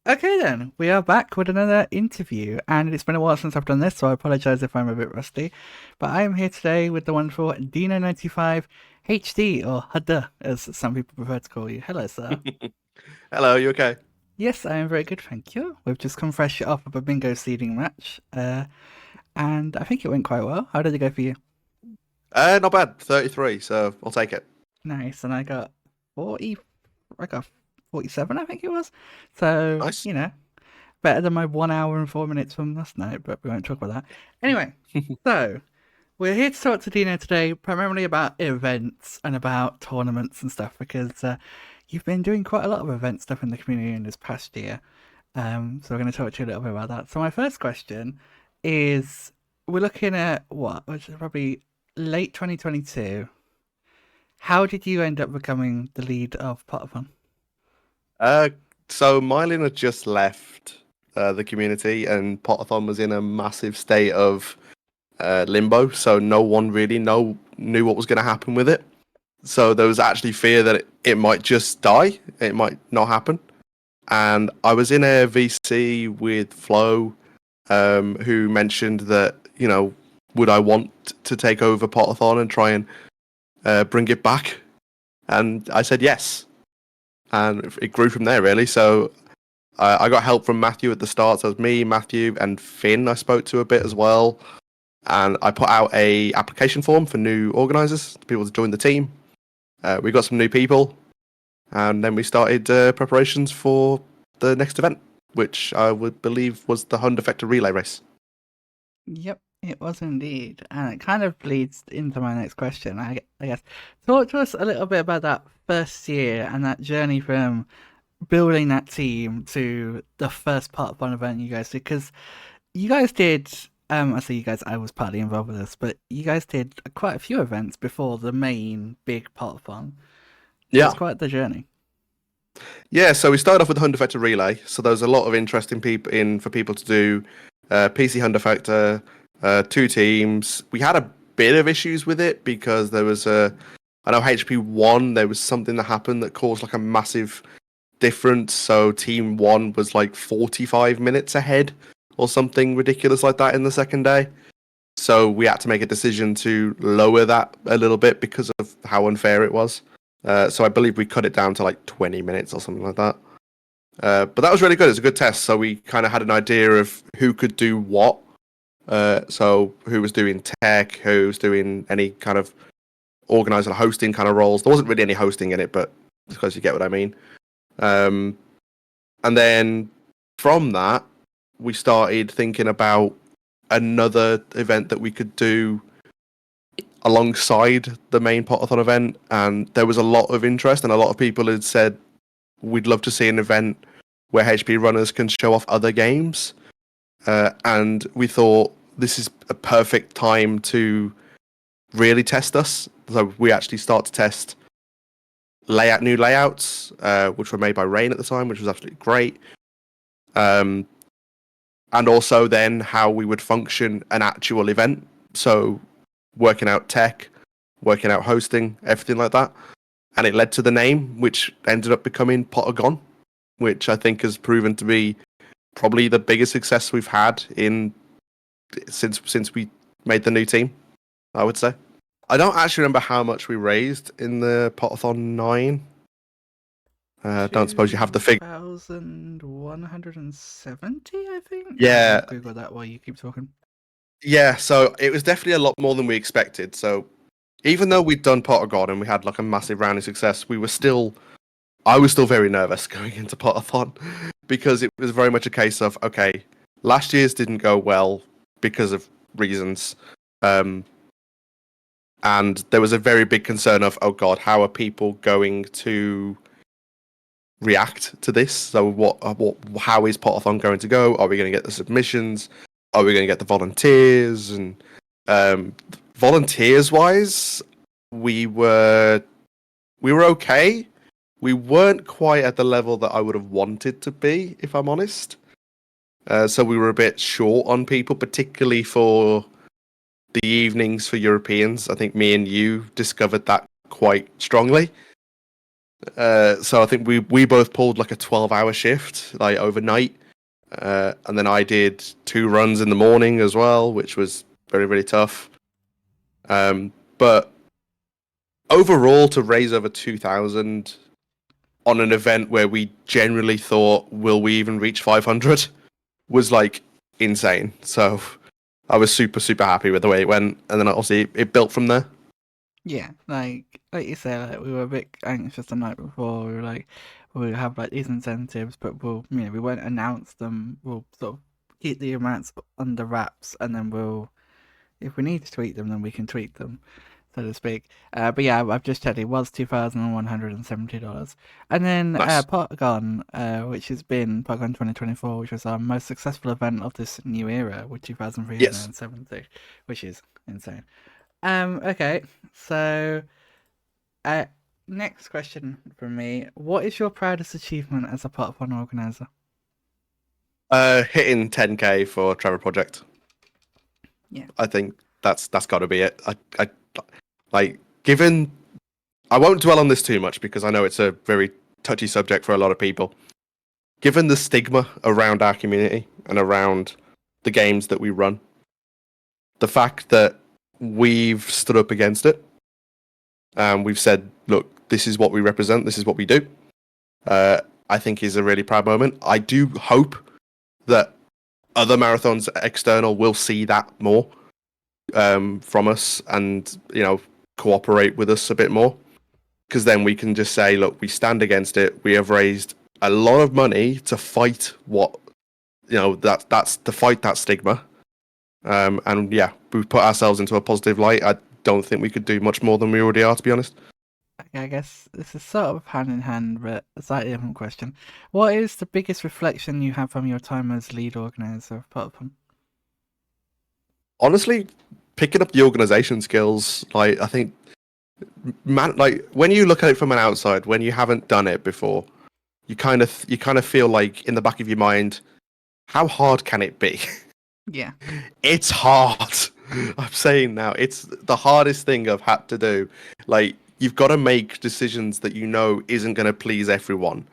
Okay, then we are back with another interview, and it's been a while since I've done this, so I apologize if I'm a bit rusty. But I am here today with the wonderful Dino95 HD, or Hada, as some people prefer to call you. Hello, sir. Hello, you okay? Yes, I am very good, thank you. We've just come fresh off of a bingo seeding match, and I think it went quite well. How did it go for you? Not bad. 33, so I'll take it. Nice, and I got 40, I got 47, I think it was. So, Nice. better than my 1 hour and 4 minutes from last night, but we won't talk about that. Anyway, so we're here to talk to Dino today, primarily about events and about tournaments and stuff, because you've been doing quite a lot of event stuff in the community in this past year. So we're going to talk to you a little bit about that. So my first question is, we're looking at what, which is probably late 2022. How did you end up becoming the lead of Potathon? Uh, so Mylin had just left the community, and Potathon was in a massive state of limbo. So no one really knew what was going to happen with it. So there was actually fear that it might just die. It might not happen. And I was in a VC with Flo, who mentioned that would I want to take over Potathon and try and bring it back? And I said yes, and it grew from there really. So I got help from Matthew at the start. So it was me, Matthew, and Finn. I spoke to a bit as well, and I put out a application form for new organisers, people to join the team. We got some new people, and then we started preparations for the next event, which I would believe was the Honda Vector Relay Race. Yep, it was indeed. And it kind of leads into my next question, I guess. Talk to us a little bit about that first year and that journey from building that team to the first part of one event you guys did. Because you guys did, I say you guys, I was partly involved with this, but you guys did quite a few events before the main big part of one. It was Yeah, quite the journey. yeah. So we started off with the Honda Vector Relay. So there was a lot of interesting people in for people to do PC Honda Vector, two teams. We had a bit of issues with it because there was a I know HP1, there was something that happened that caused like a massive difference. So team one was like 45 minutes ahead or something ridiculous like that in the second day. So we had to make a decision to lower that a little bit because of how unfair it was. So I believe we cut it down to like 20 minutes or something like that. But that was really good. It was a good test. So we kind of had an idea of who could do what. So who was doing tech, who was doing any kind of organizer hosting kind of roles. There wasn't really any hosting in it, but because you get what I mean. Um, and then from that, we started thinking about another event that we could do alongside the main Potathon event. And there was a lot of interest, and a lot of people had said, we'd love to see an event where HP runners can show off other games. And we thought this is a perfect time to really test us. So we actually start to test new layouts, which were made by Rain at the time, which was absolutely great. Um, and also then how we would function an actual event. So working out tech, working out hosting, everything like that. And it led to the name, which ended up becoming Potagon, which I think has proven to be probably the biggest success we've had in since we made the new team, I would say. I don't actually remember how much we raised in the Potathon 9. Don't suppose you have the figure. 2,170, I think. I'll Yeah, Google that while you keep talking. yeah. So it was definitely a lot more than we expected. So even though we'd done Pot of God and we had like a massive round of success, I was still very nervous going into Potathon because it was very much a case of, okay, last year's didn't go well because of reasons. Um, and there was a very big concern of, oh God, how are people going to react to this? So how is Potathon going to go? Are we going to get the submissions? Are we going to get the volunteers? And um, volunteers wise, we were we were okay. We weren't quite at the level that I would have wanted to be, if I'm honest. So we were a bit short on people, particularly for the evenings for Europeans. I think me and you discovered that quite strongly. So I think we both pulled like a 12-hour shift, like overnight. And then I did 2 runs in the morning as well, which was very, very tough. But overall, to raise over 2,000 on an event where we generally thought, will we even reach 500, was like insane. So I was super, super happy with the way it went. And then obviously it built from there. Yeah, like you said, like we were a bit anxious the night before. We were like, we'll have like these incentives, but we won't announce them. We'll sort of keep the amounts under wraps, and then if we need to tweet them, then we can tweet them, so to speak. But yeah, I've just checked. It was $2,170, and then Nice. Polygon, which has been Polygon 2024, which was our most successful event of this new era, with Yes. 2,370, which is insane. Okay, so uh, next question from me: what is your proudest achievement as a pot of fun organizer? Hitting 10K for Trevor Project. Yeah, I think that's got to be it. I like given. I won't dwell on this too much because I know it's a very touchy subject for a lot of people. Given the stigma around our community and around the games that we run, the fact that we've stood up against it and we've said, look, this is what we represent, this is what we do, uh, I think is a really proud moment. I do hope that other marathons external will see that more from us and, cooperate with us a bit more. Because then we can just say, look, we stand against it. We have raised a lot of money to fight that's to fight that stigma. And yeah, we've put ourselves into a positive light. I don't think we could do much more than we already are, to be honest. I guess this is sort of hand in hand, but a slightly different question. What is the biggest reflection you have from your time as lead organizer of pot of fun? Honestly, picking up the organization skills, like I think, man, like when you look at it from an outside, when you haven't done it before, you kind of feel like in the back of your mind, how hard can it be? Yeah, It's hard. I'm saying now, it's the hardest thing I've had to do. Like, you've got to make decisions that you know isn't going to please everyone.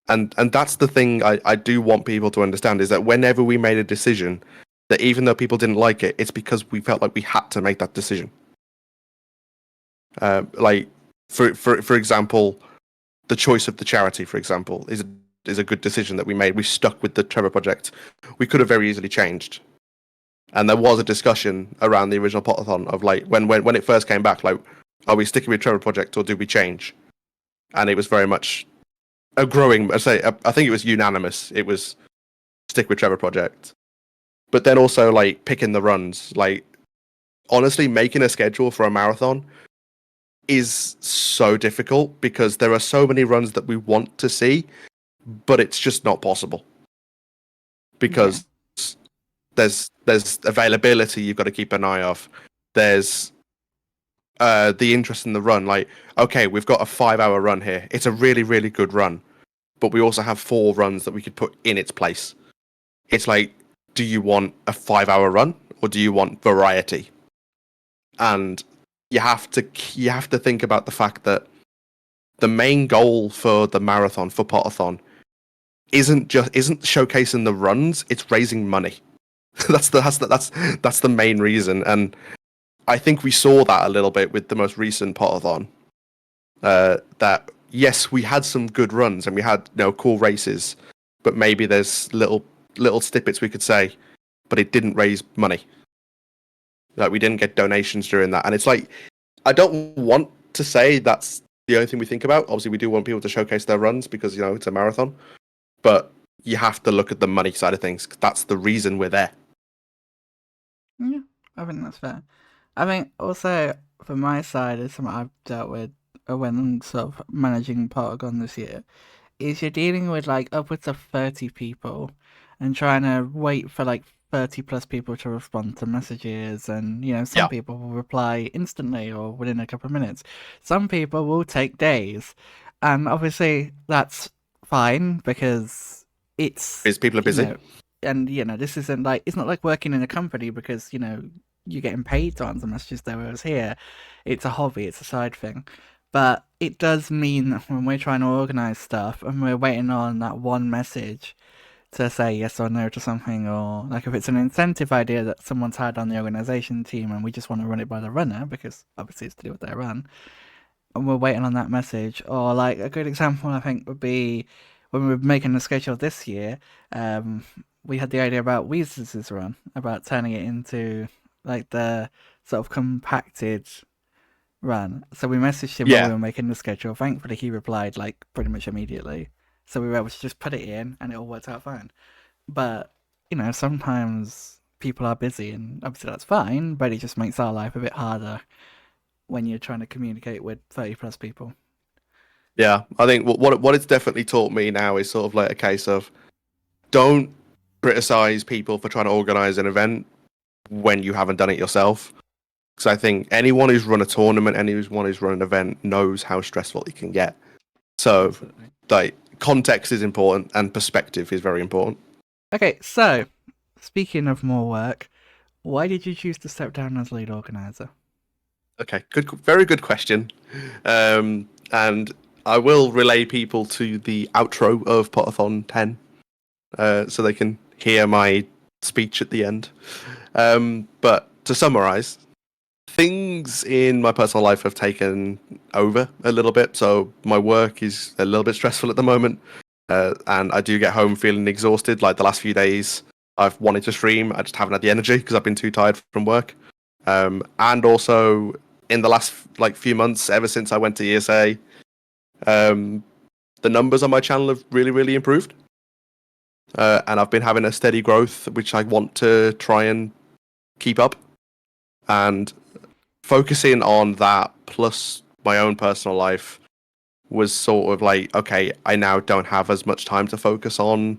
And that's the thing I do want people to understand is that whenever we made a decision, that even though people didn't like it, it's because we felt like we had to make that decision. Like, for example, the choice of the charity, for example, is a good decision that we made. We stuck with the Trevor Project. We could have very easily changed. And there was a discussion around the original potathon of like when it first came back, like, are we sticking with Trevor Project or do we change? And it was very much a growing. I think it was unanimous. It was stick with Trevor Project. But then also like picking the runs. Like honestly, making a schedule for a marathon is so difficult because there are so many runs that we want to see, but it's just not possible yeah, because there's availability you've got to keep an eye of. There's the interest in the run. Like, okay, we've got a 5-hour run here. It's a really, really good run, but we also have 4 runs that we could put in its place. It's like, do you want a 5-hour run or do you want variety? And you have to think about the fact that the main goal for the marathon for Potathon isn't showcasing the runs. It's raising money. That's the main reason. And I think we saw that a little bit with the most recent Potathon. That yes, we had some good runs and we had cool races, but maybe there's little snippets we could say, but it didn't raise money. Like we didn't get donations during that, and it's like I don't want to say that's the only thing we think about. Obviously, we do want people to showcase their runs because it's a marathon, but you have to look at the money side of things. That's the reason we're there. yeah. I think that's fair. I think also from my side, is something I've dealt with when I'm sort of managing Polygon this year. Is you're dealing with like upwards of 30 people and trying to wait for like 30 plus people to respond to messages, and some Yeah, people will reply instantly or within a couple of minutes. Some people will take days, and obviously that's fine because it's because people are you busy. know and this isn't like, it's not like working in a company because you're getting paid to answer messages there, whereas here it's a hobby, it's a side thing. But it does mean that when we're trying to organize stuff and we're waiting on that one message to say yes or no to something, or like if it's an incentive idea that someone's had on the organization team and we just want to run it by the runner because obviously it's to do with their run, and we're waiting on that message. Or like a good example, I think, would be when we were making the schedule this year. Um, we had the idea about Weezer's run, about turning it into like the sort of compacted run. So we messaged him while we Yeah, were making the schedule. Thankfully, he replied like pretty much immediately. So we were able to just put it in, and it all worked out fine. But sometimes people are busy, and obviously that's fine. But it just makes our life a bit harder when you're trying to communicate with 30 plus people. yeah. I think what it's definitely taught me now is sort of like a case of don't criticize people for trying to organize an event when you haven't done it yourself. Because I think anyone who's run a tournament, anyone who's run an event knows how stressful it can get. So, Absolutely. like, context is important and perspective is very important. Okay, so speaking of more work, why did you choose to step down as lead organizer? Okay, very good question. And I will relay people to the outro of Potathon 10, so they can hear my speech at the end. But to summarize, things in my personal life have taken over a little bit, so my work is a little bit stressful at the moment, and I do get home feeling exhausted. Like the last few days, I've wanted to stream, I just haven't had the energy because I've been too tired from work. And also in the last like few months, ever since I went to ESA, um, the numbers on my channel have really improved, and I've been having a steady growth, which I want to try and keep up. And focusing on that plus my own personal life was sort of like, okay, I now don't have as much time to focus on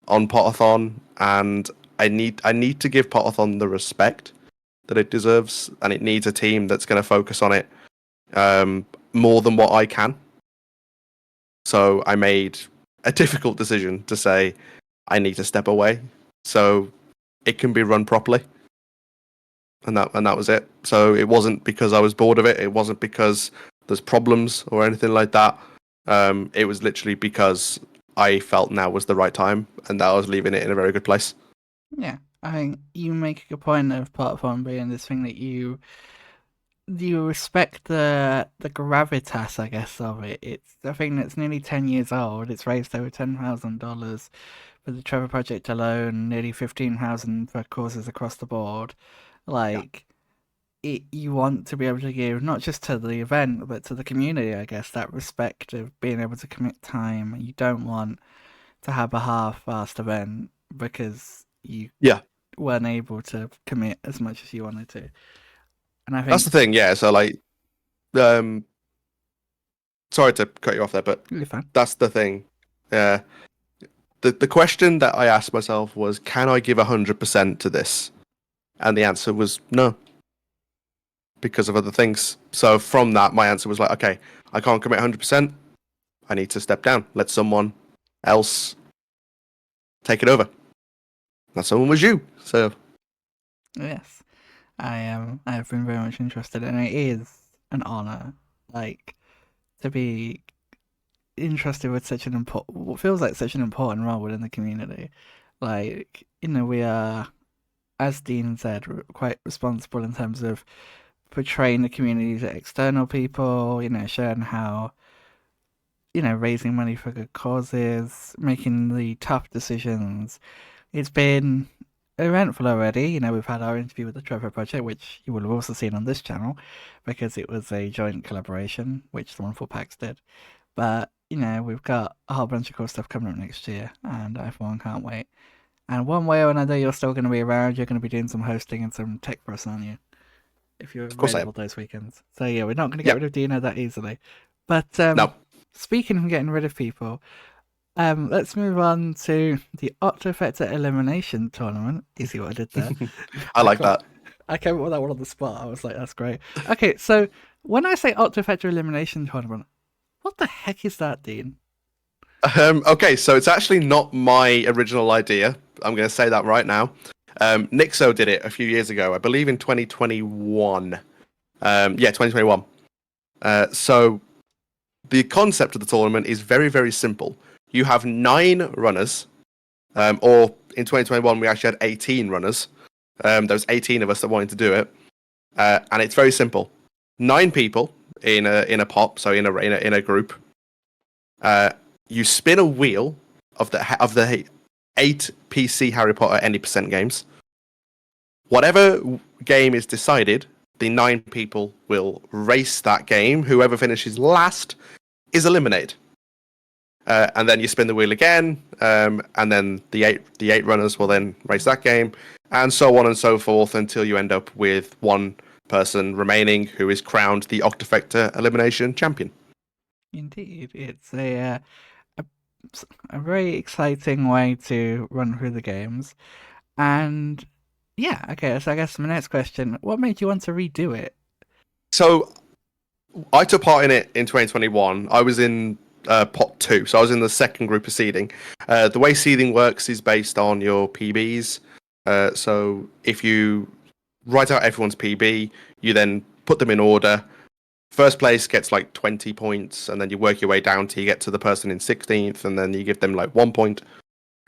Potathon, and I need to give Potathon the respect that it deserves, and it needs a team that's going to focus on it more than what I can. So I made a difficult decision to say I need to step away so it can be run properly, and that was it. So it wasn't because I was bored of it. It wasn't because there's problems or anything like that. It was literally because I felt now was the right time, and that I was leaving it in a very good place. Yeah, I think you make a good point of part fun being this thing that you respect the gravitas, I guess, of it. It's a thing that's nearly 10 years old. It's raised over $10,000 for the Trevor Project alone, nearly 15,000 for causes across the board. Yeah, Like you want to be able to give not just to the event but to the community, I guess, that respect of being able to commit time. You don't want to have a half-assed event because you yeah, weren't able to commit as much as you wanted to. And I that's think the thing. Yeah, so like, um, sorry to cut you off there, but really fun. that's the thing. Yeah, the question that I asked myself was, can I give 100% to this? And the answer was no, because of other things. So from that, my answer was like, okay, I can't commit 100%. I need to step down. Let someone else take it over. That someone was you. So Yes, I am. I have been very much interested, and it is an honor, like, to be interested with such an important, what feels like such an important role within the community. Like, we are, as Dean said, quite responsible in terms of portraying the community to external people. Showing how raising money for good causes, making the tough decisions. It's been eventful already. We've had our interview with the Trevor Project, which you will have also seen on this channel because it was a joint collaboration, which the Wonderful Packs did. But, we've got a whole bunch of cool stuff coming up next year, and I, for one, can't wait. And one way or another, you're still going to be around. You're going to be doing some hosting and some tech for us, aren't you? If you're of course I available am. those weekends. So, yeah, we're not going to get rid Yep. of Dino that easily. But No. speaking of getting rid of people, let's move on to the Octofector Elimination Tournament. You see what I did there? I I like can't. that. I came up with that one on the spot. I was like, that's great. Okay, so when I say Octofector Elimination Tournament, what the heck is that, Dean? Okay, so it's actually not my original idea. I'm going to say that right now. Nixo did it a few years ago, I believe in 2021. Yeah, 2021. So the concept of the tournament is very, very simple. You have 9 runners, or in 2021 we actually had 18 runners. There was 18 of us that wanted to do it, and it's very simple. 9 people in a pot, so in a group. You spin a wheel of the 8 PC Harry Potter any percent games. Whatever game is decided, the 9 people will race that game. Whoever finishes last is eliminated. And then you spin the wheel again, and then the eight runners will then race that game, and so on and so forth until you end up with one person remaining who is crowned the Octafecta elimination champion. Indeed, it's a, a very exciting way to run through the games. And yeah, okay, so I guess my next question, what made you want to redo it? So I took part in it in 2021. I was in pot 2, so I was in the second group of seeding. The way seeding works is based on your PBs. So if you write out everyone's PB, you then put them in order. First place gets like 20 points, and then you work your way down till you get to the person in 16th, and then you give them like 1 point.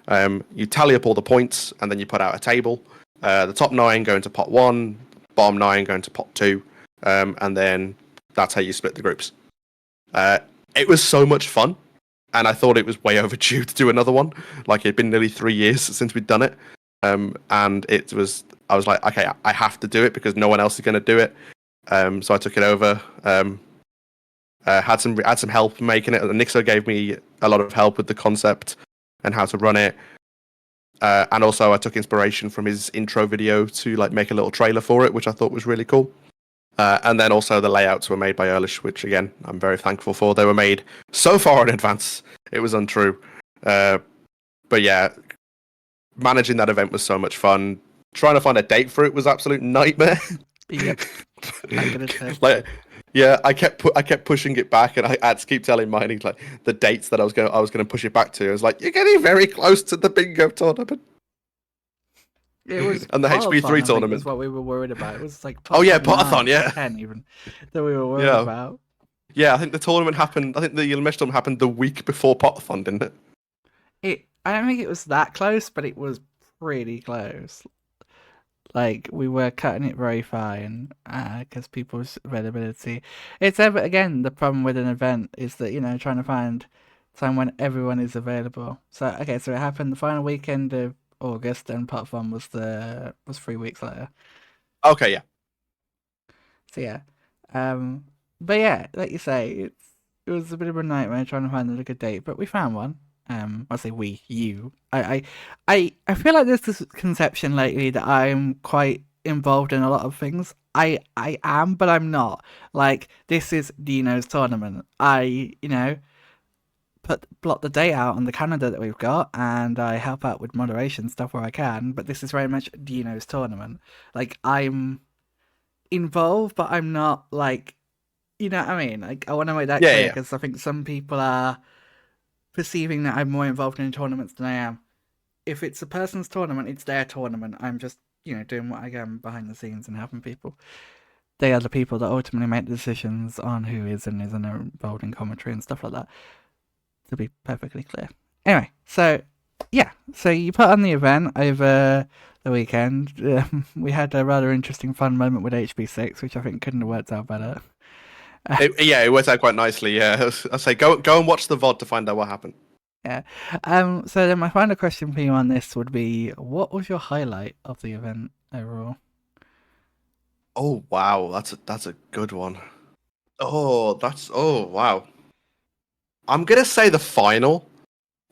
You tally up all the points, and then you put out a table. The top 9 go into pot 1, bottom 9 go into pot 2, and then that's how you split the groups. It was so much fun, and I thought it was way overdue to do another one. Like, it'd been nearly 3 years since we'd done it, and I was like, okay, I have to do it because no one else is going to do it. So I took it over. Had some help making it. Nixo gave me a lot of help with the concept and how to run it. And also I took inspiration from his intro video to like make a little trailer for it, which I thought was really cool. And then also the layouts were made by Ehrlich, which again I'm very thankful for. They were made so far in advance, it was untrue. But yeah, managing that event was so much fun. Trying to find a date for it was absolute nightmare. Yep, I'm gonna say. Like, yeah, I kept pushing it back, and I had to keep telling Mining like the dates that I was gonna push it back to. I was like, you're getting very close to the bingo tournament. It was And the Potathon, HB3 I think, tournament. is what we were worried about. It was like Oh yeah, Potathon Potathon, 9, yeah. 10 even that we were worried Yeah. about. Yeah, I think the tournament happened. I think the elimination tournament happened the week before Potathon, didn't it? I don't think it was that close, but it was pretty close. Like, we were cutting it very fine because people's availability. It's ever again the problem with an event is that trying to find time when everyone is available. So okay, so it happened the final weekend of August, and Pot Fun was 3 weeks later. Okay, yeah. So yeah, but yeah, like you say, it was a bit of a nightmare trying to find a good date, but we found one. I say we, you. I feel like there's this conception lately that I'm quite involved in a lot of things. I am, but I'm not. Like, this is Dino's tournament. I block the date out on the calendar that we've got, and I help out with moderation stuff where I can. But this is very much Dino's tournament. Like, I'm involved, but I'm not like, you know what I mean? Like, I want to make that clear Yeah. because I think some people are perceiving that I'm more involved in tournaments than I am. If it's a person's tournament, it's their tournament. I'm just, doing what I can behind the scenes and helping people. They are the people that ultimately make the decisions on who is and isn't involved in commentary and stuff like that, to be perfectly clear. Anyway, so, yeah. So you put on the event over the weekend. We had a rather interesting fun moment with HB6, which I think couldn't have worked out better. It worked out quite nicely. Yeah, I say go and watch the VOD to find out what happened. Yeah. So then my final question for you on this would be, what was your highlight of the event overall? Oh wow, that's a good one. Oh wow. I'm gonna say the final,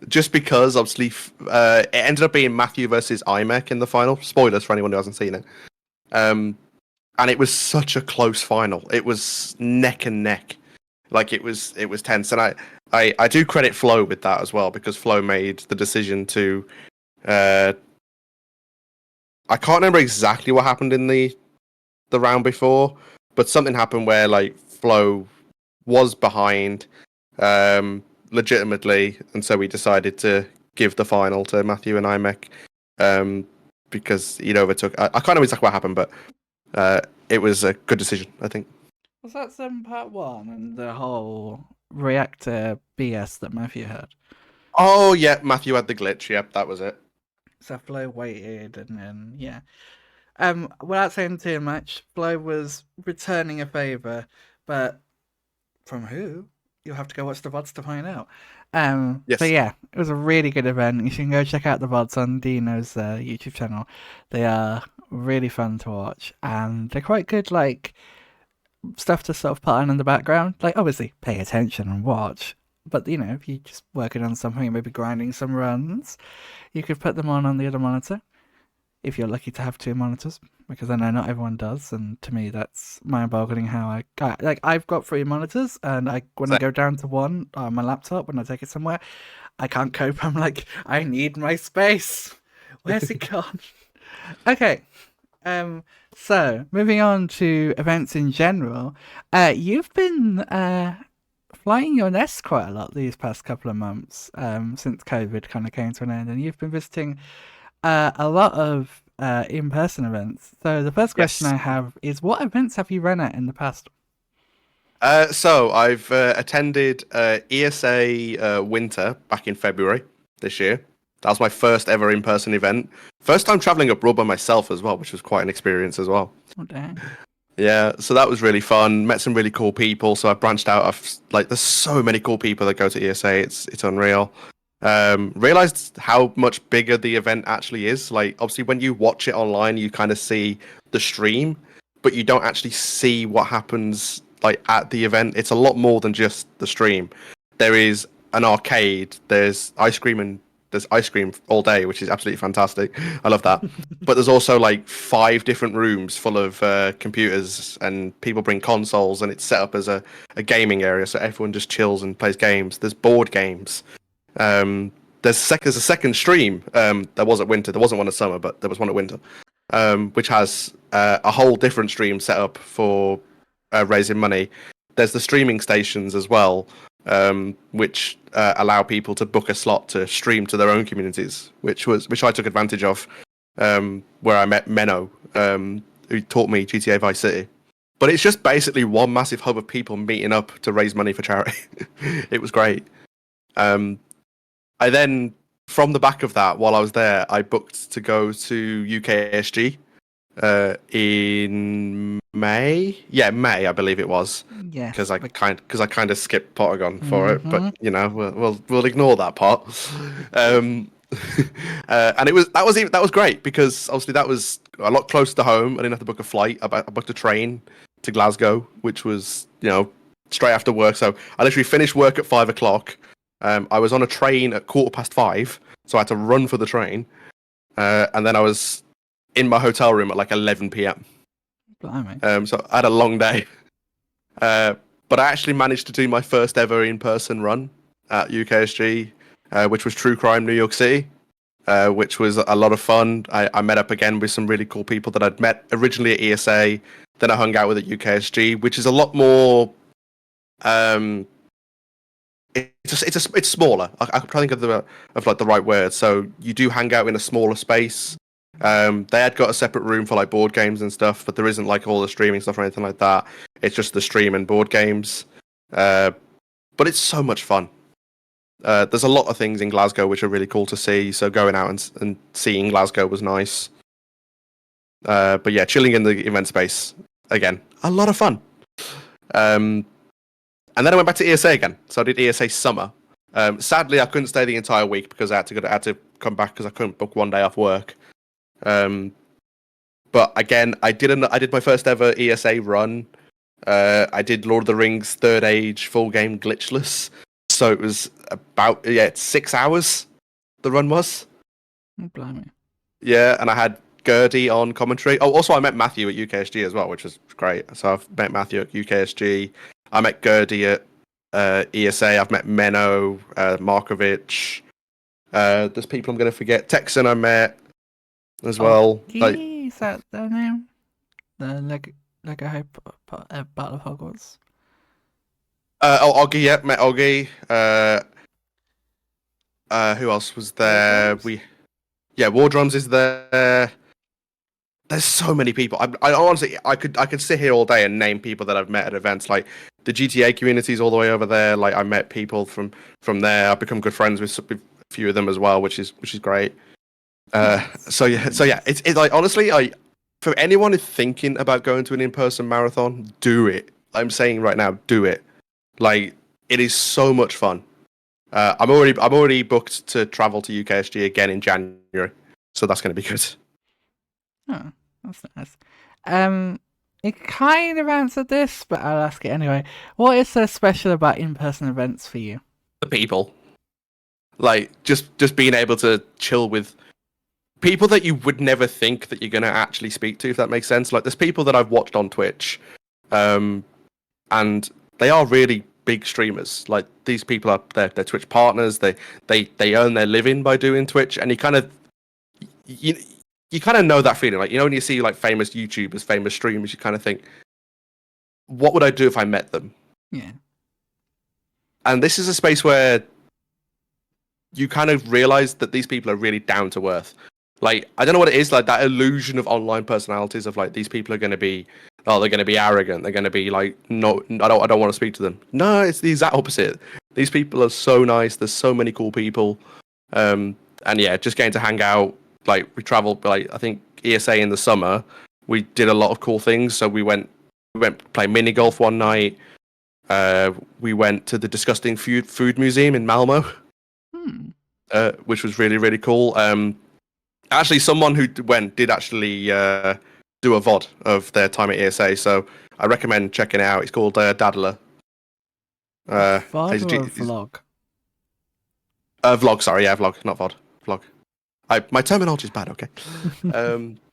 just because obviously it ended up being Matthew versus IMEC in the final. Spoilers for anyone who hasn't seen it. And it was such a close final. It was neck and neck. Like, it was tense, and I do credit Flo with that as well, because Flo made the decision to. I can't remember exactly what happened in the round before, but something happened where like Flo was behind, legitimately, and so we decided to give the final to Matthew and IMEC, because he'd overtook. I can't remember exactly what happened, but it was a good decision, I think. Was that some part one and the whole reactor BS that Matthew had? Oh yeah, Matthew had the glitch. Yep, that was it. So Flo waited, and then yeah. Without saying too much, Flo was returning a favor, but from who? You'll have to go watch the VODs to find out. But Yes. yeah, it was a really good event. You can go check out the VODs on Dino's YouTube channel. They are really fun to watch, and they're quite good, like stuff to sort of put on in the background. Like obviously pay attention and watch, but you know if you're just working on something, maybe grinding some runs, you could put them on the other monitor if you're lucky to have two monitors, because I know not everyone does, and to me that's mind-boggling how I got, like I've got three monitors, and when I So, go down to one on my laptop when I take it somewhere, I can't cope. I'm like, I need my space. Where's it gone? Okay. Um. So moving on to events in general, you've been flying your nest quite a lot these past couple of months. Since COVID kind of came to an end, and you've been visiting a lot of in-person events. So the first question yes. I have is, what events have you run at in the past? So I've attended ESA Winter back in February this year. That was my first ever in-person event. First time traveling abroad by myself as well, which was quite an experience as well. Oh dang! Yeah, so that was really fun. Met some really cool people. So I branched out. There's so many cool people that go to ESA. It's unreal. Realized how much bigger the event actually is. Like obviously, when you watch it online, you kind of see the stream, but you don't actually see what happens like at the event. It's a lot more than just the stream. There is an arcade. There's ice cream all day, which is absolutely fantastic. I love that. But there's also like 5 different rooms full of computers, and people bring consoles, and it's set up as a gaming area, so everyone just chills and plays games. There's board games. Um, there's a second stream. There was at winter. There wasn't one at summer, but there was one at winter, which has a whole different stream set up for raising money. There's the streaming stations as well, which allow people to book a slot to stream to their own communities, which I took advantage of, where I met Menno, who taught me GTA Vice City. But it's just basically one massive hub of people meeting up to raise money for charity. It was great. Um, I then, from the back of that, while I was there, I booked to go to UKSG in May. Yeah, May, I believe it was, because Yes, like I kind of skipped Potagon for it, but mm-hmm. we'll ignore that part. Um, and that was great because obviously that was a lot closer to home. I didn't have to book a flight. I booked a train to Glasgow, which was straight after work. So I literally finished work at 5 o'clock. I was on a train at 5:15, so I had to run for the train, and then I was in my hotel room at like 11 p.m. Blimey. So I had a long day. Uh, but I actually managed to do my first ever in-person run at UKSG, which was True Crime New York City, which was a lot of fun. I met up again with some really cool people that I'd met originally at ESA, then I hung out with at UKSG, which is a lot more. Um, it's smaller. I'm trying to think of like the right word. So you do hang out in a smaller space. They had got a separate room for like board games and stuff, but there isn't like all the streaming stuff or anything like that. It's just the stream and board games. But it's so much fun. There's a lot of things in Glasgow which are really cool to see. So going out and seeing Glasgow was nice. But yeah, chilling in the event space again, a lot of fun. Um, and then I went back to ESA again. So I did ESA summer. Sadly, I couldn't stay the entire week because I had to come back because I couldn't book one day off work. Um, but again, I did my first ever ESA run. I did Lord of the Rings Third Age full game glitchless. So it was about 6 hours. The run was. Oh, blimey. Yeah, and I had Gertie on commentary. Oh, also I met Matthew at UKSG as well, which was great. So I've met Matthew at UKSG. I met Gertie at ESA. I've met Menno, Markovic. There's people I'm going to forget. Texan I met as Oh, well. Like, is that their name? The Lego Battle of Hogwarts. Oggy, yeah, met Oggy. Who else was War there? Drums. War Drums is there. there's so many people. I honestly, I could sit here all day and name people that I've met at events. Like the GTA community's all the way over there. Like I met people from there. I've become good friends with a few of them as well, which is great. Nice. So yeah, it's like honestly, for anyone who's thinking about going to an in-person marathon, do it. I'm saying right now, do it. Like it is so much fun. I'm already booked to travel to UKSG again in January, so that's going to be good. Oh, that's nice. Um, it kind of answered this, but I'll ask it anyway. What is so special about in-person events for you? The people, like just being able to chill with people that you would never think that you're going to actually speak to, if that makes sense. Like there's people that I've watched on Twitch, um, and they are really big streamers. Like these people are they're Twitch partners. They earn their living by doing Twitch, and you you kind of know that feeling. Like when you see like famous YouTubers, famous streamers, you kind of think, what would I do if I met them? Yeah. And this is a space where you kind of realize that these people are really down to earth. Like I don't know what it is, like that illusion of online personalities of like these people are going to be, oh, they're going to be arrogant, they're going to be like, no, I don't want to speak to them. No, it's the exact opposite. These people are so nice. There's so many cool people, and yeah, just getting to hang out. Like we traveled, like I think ESA in the summer, we did a lot of cool things. So we went play mini golf one night. We went to the Disgusting Food Museum in Malmo, Hmm. which was really really cool. Actually, someone who went did actually do a VOD of their time at ESA, so I recommend checking it out. It's called Dadler. VOD or a He's vlog? vlog, sorry, yeah, vlog, not VOD, vlog. My terminology is bad, okay.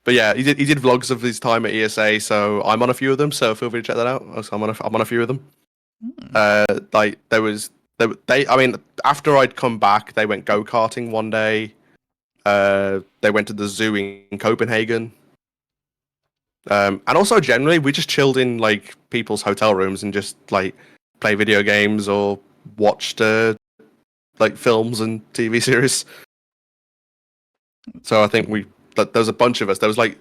But yeah, he did vlogs of his time at ESA, so I'm on a few of them. So feel free to check that out. So I'm on a few of them. Hmm. Like there was they I mean after I'd come back, they went go karting one day. They went to the zoo in Copenhagen. And also generally we just chilled in like people's hotel rooms and just like play video games or watched like films and TV series. So I think there was a bunch of us. There was like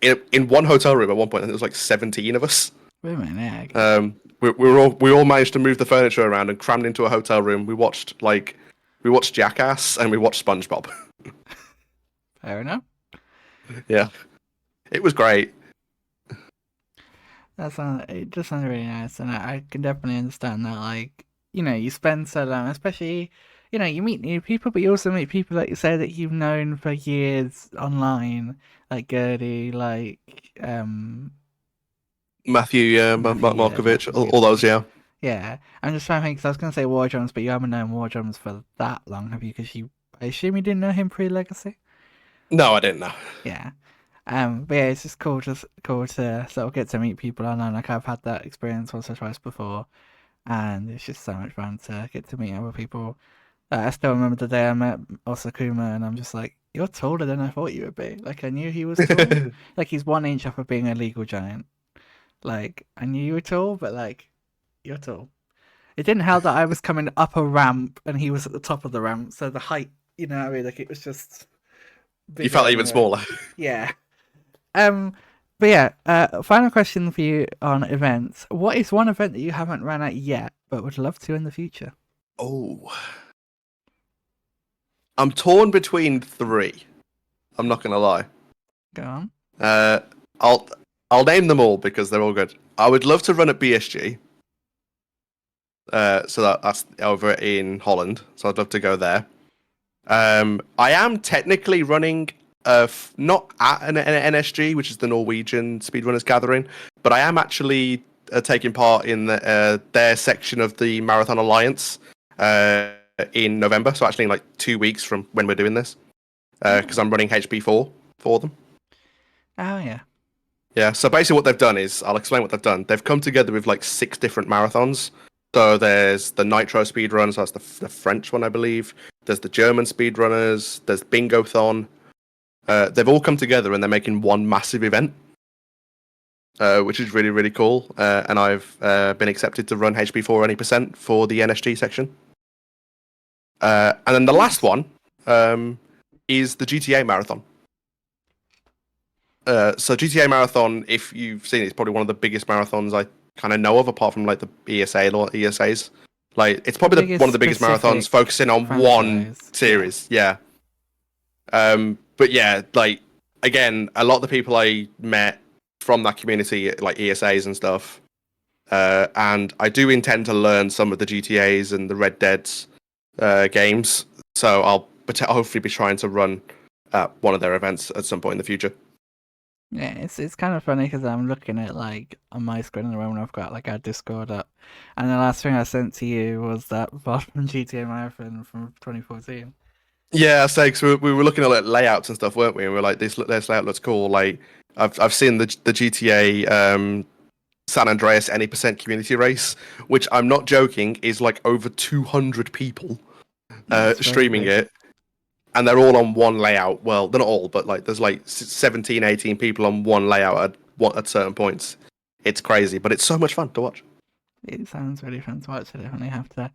in one hotel room at one point, and there was like 17 of us. Wait a minute. We all managed to move the furniture around and crammed into a hotel room. We watched Jackass and we watched SpongeBob. Fair enough. Yeah, it was great. It just sounds really nice, and I can definitely understand that. Like, you spend so long, especially, you meet new people, but you also meet people like you say that you've known for years online, like Gertie, like Matthew, yeah, Matthew, yeah, Markovich, Matthew. all those, yeah. Yeah, I'm just trying to think because I was gonna say War Drums, but you haven't known War Drums for that long, have you? Because I assume you didn't know him pre-Legacy. No, I didn't know. Yeah. But yeah, it's just cool to sort of get to meet people online. Like I've had that experience once or twice before, and it's just so much fun to get to meet other people. I still remember the day I met Osakuma, and I'm just like, you're taller than I thought you would be. Like I knew he was tall. Like he's 1 inch off of being a legal giant. Like I knew you were tall, but like you're tall. It didn't help that I was coming up a ramp and he was at the top of the ramp, so the height, what I mean, like it was just You bigger felt even anyway. smaller. Yeah. Um, but yeah, final question for you on events. What is one event that you haven't ran at yet, but would love to in the future? Oh, I'm torn between three. I'm not gonna lie. Go on. Uh, I'll name them all because they're all good. I would love to run at BSG. So that's over in Holland. So I'd love to go there. I am technically running not at an NSG, which is the Norwegian Speedrunners Gathering, but I am actually taking part in their section of the Marathon Alliance in November. So actually, in like 2 weeks from when we're doing this, because I'm running HP4 for them. Oh yeah. Yeah, so basically what they've done is, I'll explain what they've done. They've come together with like 6 different marathons. So there's the Nitro Speedrun, so that's the French one, I believe. There's the German Speedrunners, there's Bingothon. They've all come together and they're making one massive event, which is really, really cool. And I've been accepted to run HP4 any% for the NSG section. And then the last one is the GTA Marathon. So GTA Marathon, if you've seen it, it's probably one of the biggest marathons I kind of know of, apart from like the ESA or ESAs. Like it's The probably biggest one of the biggest marathons specific focusing on one franchise. Yeah. series. Yeah. But yeah, like again, a lot of the people I met from that community, like ESAs and stuff, and I do intend to learn some of the GTAs and the Red Dead's games. So I'll hopefully be trying to run one of their events at some point in the future. Yeah, it's kind of funny because I'm looking at like on my screen at the moment. I've got like our Discord up, and the last thing I sent to you was that VOD from GTA Marathon from 2014. Yeah, I say because we were looking at like layouts and stuff, weren't we? And we are like, this layout looks cool. Like I've seen the GTA San Andreas any percent community race, which I'm not joking is like over 200 people Yeah, it's very streaming big. it, and they're all on one layout. Well, they're not all, but like there's like 17, 18 people on one layout at certain points. It's crazy, but it's so much fun to watch. It sounds really fun to watch. I definitely have to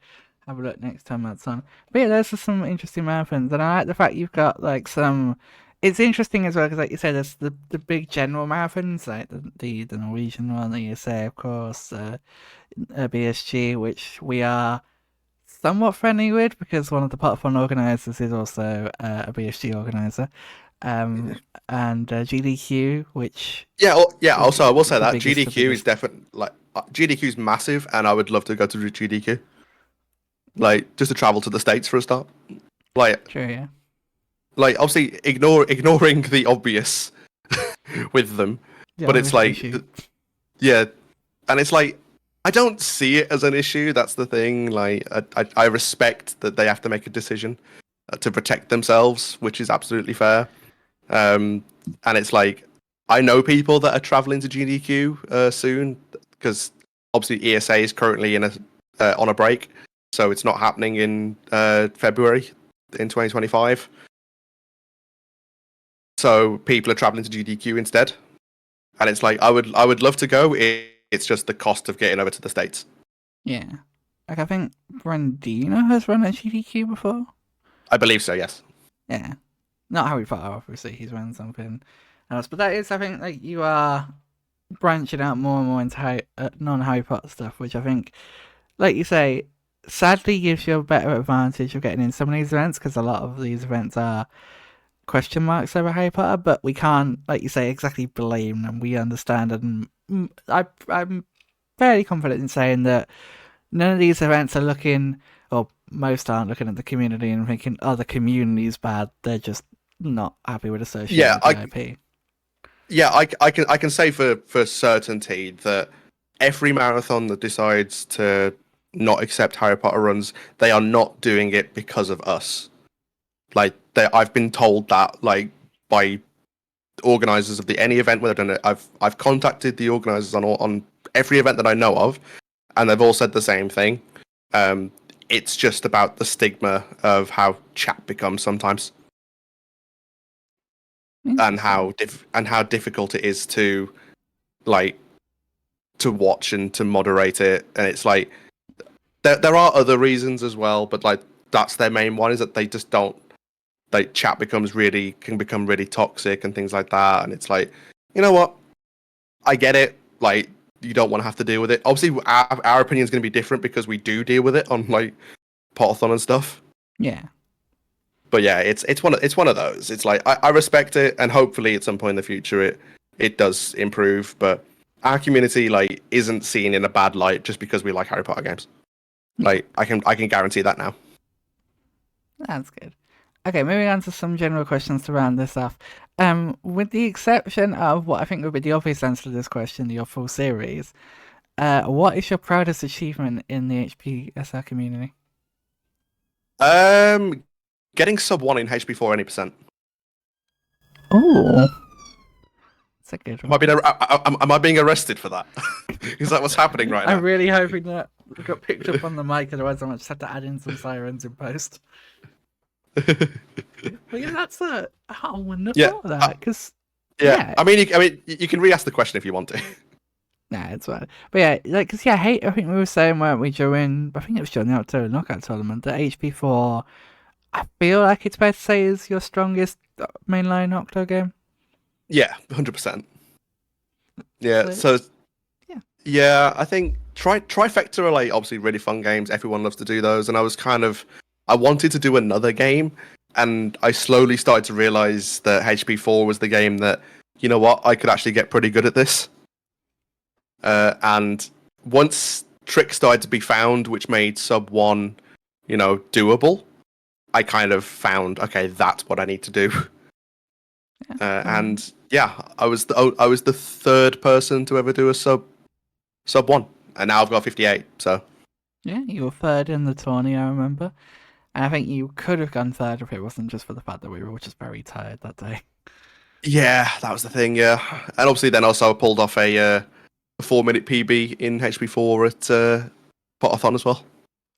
have a look next time that's on. But yeah, there's just some interesting marathons, and I like the fact you've got like some. It's interesting as well because, like you said, there's the big general marathons like the Norwegian one, the USA, of course, BSG, which we are somewhat friendly with because one of the part fun organizers is also a BSG organizer, um, and GDQ, which Yeah, yeah. is Also, I will say the that biggest, the GDQ is biggest. definitely like GDQ is massive, and I would love to go to GDQ. Like just to travel to the States for a start. Like True, yeah. obviously ignoring the obvious with them, The but it's obvious like issue. yeah, and it's like I don't see it as an issue. That's the thing. Like I respect that they have to make a decision to protect themselves, which is absolutely fair. Um, and it's like I know people that are traveling to GDQ soon because obviously ESA is currently in a on a break, so it's not happening in February in 2025. So people are traveling to GDQ instead, and it's like I would love to go. It's just the cost of getting over to the States. Yeah. Like I think Brandino has run at GDQ before. I believe so. Yes. Yeah. Not Harry Potter, obviously. He's run something else, but that is, I think, like you are branching out more and more into non-Harry Potter stuff, which I think, like you say, sadly gives you a better advantage of getting in some of these events because a lot of these events are question marks over Harry Potter, but we can't, like you say, exactly blame them. We understand, and I'm fairly confident in saying that none of these events are looking, or most aren't looking at the community and thinking, oh, the community's bad. They're just not happy with associating Yeah. with the IP. I can say for certainty that every marathon that decides to not accept Harry Potter runs, they are not doing it because of us. Like I've been told that like by organizers of the any event where they've done it. I've contacted the organizers on every event that I know of, and they've all said the same thing. Um, it's just about the stigma of how chat becomes sometimes, and Interesting. how difficult it is to like to watch and to moderate it. And it's like there are other reasons as well, but like that's their main one is that they just don't like chat can become really toxic and things like that. And it's like, you know what? I get it. Like you don't want to have to deal with it. Obviously, our opinion is going to be different because we do deal with it on like Potathon and stuff. Yeah. But yeah, it's one of those. It's like I respect it, and hopefully at some point in the future it does improve. But our community like isn't seen in a bad light just because we like Harry Potter games. Yeah. Like I can guarantee that now. That's good. Okay, moving on to some general questions to round this off. With the exception of what I think would be the obvious answer to this question, your full series, what is your proudest achievement in the HPSR community? Um, Getting sub one in HP4 any percent. Oh, that's a good one. Am I being arrested for that? Is that what's happening right I'm now? really hoping that we got picked up on the mic, otherwise I might just have to add in some sirens in post. But yeah, that's a. I wouldn't have Yeah, thought of that, because, yeah. yeah, You can re-ask the question if you want to. nah, it's fine. But yeah, like, because, yeah, I think we were saying, weren't we, during, I think it was during the October Knockout Tournament, that HP4, I feel like it's fair to say, is your strongest mainline Octo game. Yeah, 100%. Yeah, So so yeah. yeah, I think Trifecta are like obviously really fun games. Everyone loves to do those, and I wanted to do another game, and I slowly started to realize that HP4 was the game that, you know what, I could actually get pretty good at this. And once tricks started to be found, which made sub one, doable, I kind of found, okay, that's what I need to do. Yeah. And yeah, I was the third person to ever do a sub one, and now I've got 58. So yeah, you were third in the tourney, I remember. And I think you could have gone third if it wasn't just for the fact that we were all just very tired that day. yeah, that was the thing. Yeah, and obviously then also I pulled off a 4 minute PB in HP4 at Potathon as well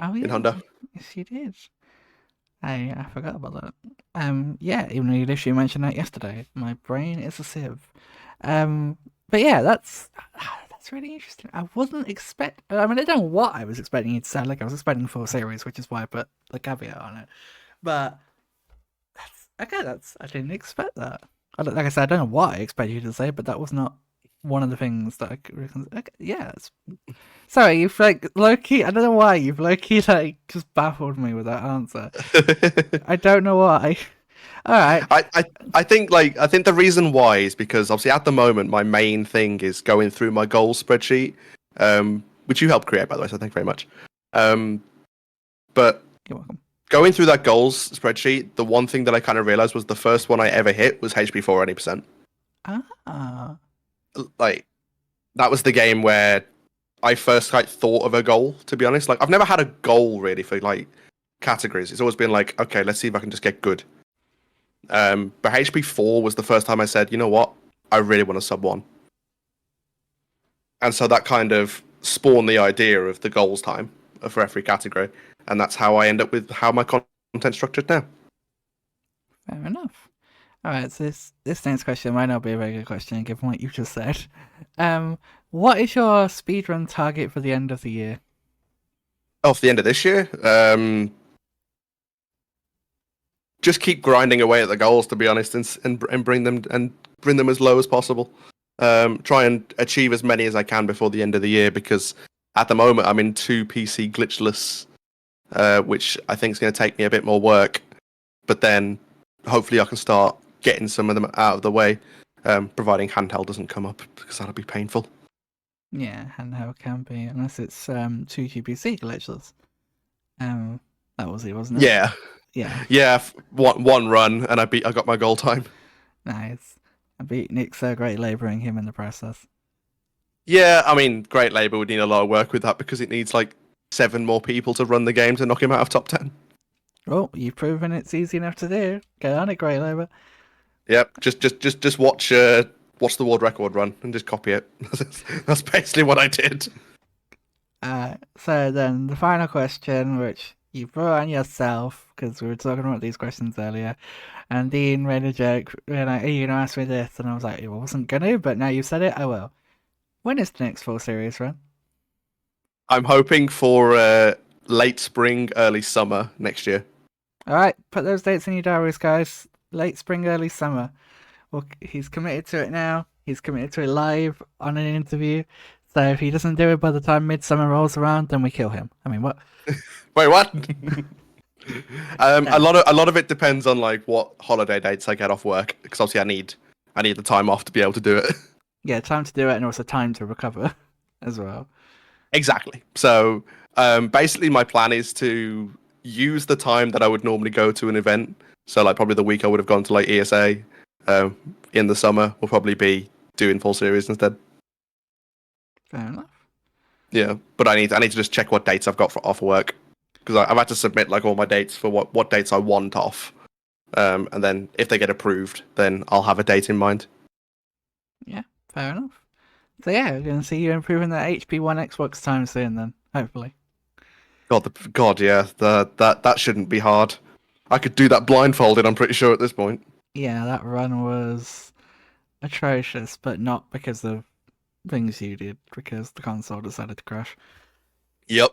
Oh in yeah, Honda. yes you did. I forgot about that. Yeah, even though you literally mentioned that yesterday, my brain is a sieve. But yeah, that's really interesting. I wasn't expect. I mean, I don't know what I was expecting you to sound like. I was expecting full series, which is why I put the caveat on it. But that's okay. I didn't expect that. Like I said, I don't know what I expected you to say, but that was not one of the things that I could. Okay, yeah, sorry, you've like low key. I don't know why you've low key like just baffled me with that answer. I don't know why. All right. I, I I think the reason why is because obviously at the moment my main thing is going through my goals spreadsheet, which you helped create by the way, so thank you very much. But You're welcome. going through that goals spreadsheet, the one thing that I kind of realized was the first one I ever hit was HP4 80%. Ah. Like that was the game where I first like thought of a goal. To be honest, like I've never had a goal really for like categories. It's always been like, okay, let's see if I can just get good. But HP4 was the first time I said, you know what, I really want a sub one, and so that kind of spawned the idea of the goals time for every category, and that's how I end up with how my content structured now. Fair enough. All right. So this next question might not be a very good question given what you just said. What is your speedrun target for the end of the year? Off the end of this year, just keep grinding away at the goals. To be honest, and bring them as low as possible. Try and achieve as many as I can before the end of the year because at the moment I'm in 2 PC glitchless, which I think is going to take me a bit more work. But then hopefully I can start getting some of them out of the way, providing handheld doesn't come up because that'll be painful. Yeah, handheld can be unless it's 2 GPC glitchless. Um, that was it, wasn't it? Yeah, Yeah. yeah. One run and I got my goal time. Nice. I beat Nick so great labouring him in the process. Yeah, I mean, Great Labour would need a lot of work with that because it needs like 7 more people to run the game to knock him out of top 10. Well, you've proven it's easy enough to do. Get on it, great labour. Yep, just watch the world record run and just copy it. That's basically what I did. So then the final question, which you brought on yourself, because we were talking about these questions earlier, and Dean made a joke, like, are you going to ask me this? And I was like, I wasn't going to, but now you've said it, I will. When is the next full series run? I'm hoping for late spring, early summer next year. Alright, put those dates in your diaries, guys. Late spring, early summer. Well, he's committed to it now. He's committed to it live on an interview. So if he doesn't do it by the time midsummer rolls around, then we kill him. I mean, what? Wait, what? No. A lot of it depends on like what holiday dates I get off work because obviously I need the time off to be able to do it. Yeah, time to do it and also time to recover as well. Exactly. So basically, my plan is to use the time that I would normally go to an event. So like probably the week I would have gone to like ESA in the summer will probably be doing full series instead. Fair enough. Yeah, but I need to just check what dates I've got for off work because I've had to submit like all my dates for what dates I want off, and then if they get approved, then I'll have a date in mind. Yeah, fair enough. So yeah, we're going to see you improving that HP1 Xbox time soon then, hopefully. God, yeah, that shouldn't be hard. I could do that blindfolded. I'm pretty sure at this point. Yeah, that run was atrocious, but not because of things you did, because the console decided to crash. Yep.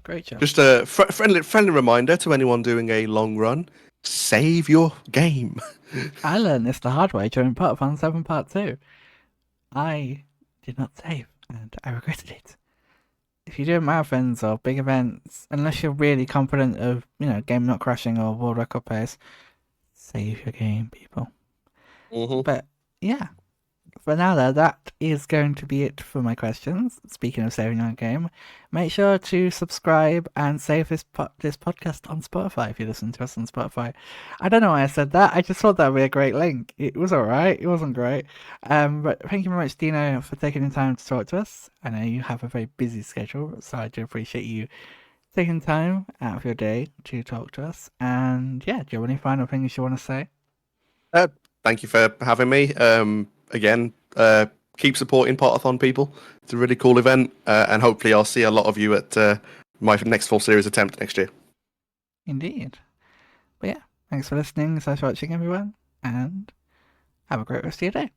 Great job. Just a friendly reminder to anyone doing a long run. Save your game. I learned this the hard way during Pot 7 Part 2. I did not save, and I regretted it. If you do marathons or big events, unless you're really confident of, game not crashing or world record pace, save your game, people. Hmm. But yeah, for now though, that is going to be it for my questions. Speaking of saving your game, make sure to subscribe and save this podcast on Spotify if you listen to us on Spotify. I don't know why I said that. I just thought that would be a great link. It was alright. It wasn't great. But thank you very much, Dino, for taking the time to talk to us. I know you have a very busy schedule, so I do appreciate you taking time out of your day to talk to us. And yeah, do you have any final things you want to say? Uh, Thank you for having me. Again, keep supporting Potathon, people. It's a really cool event, and hopefully I'll see a lot of you at my next full series attempt next year. Indeed. But yeah, thanks for listening, / watching everyone, and have a great rest of your day.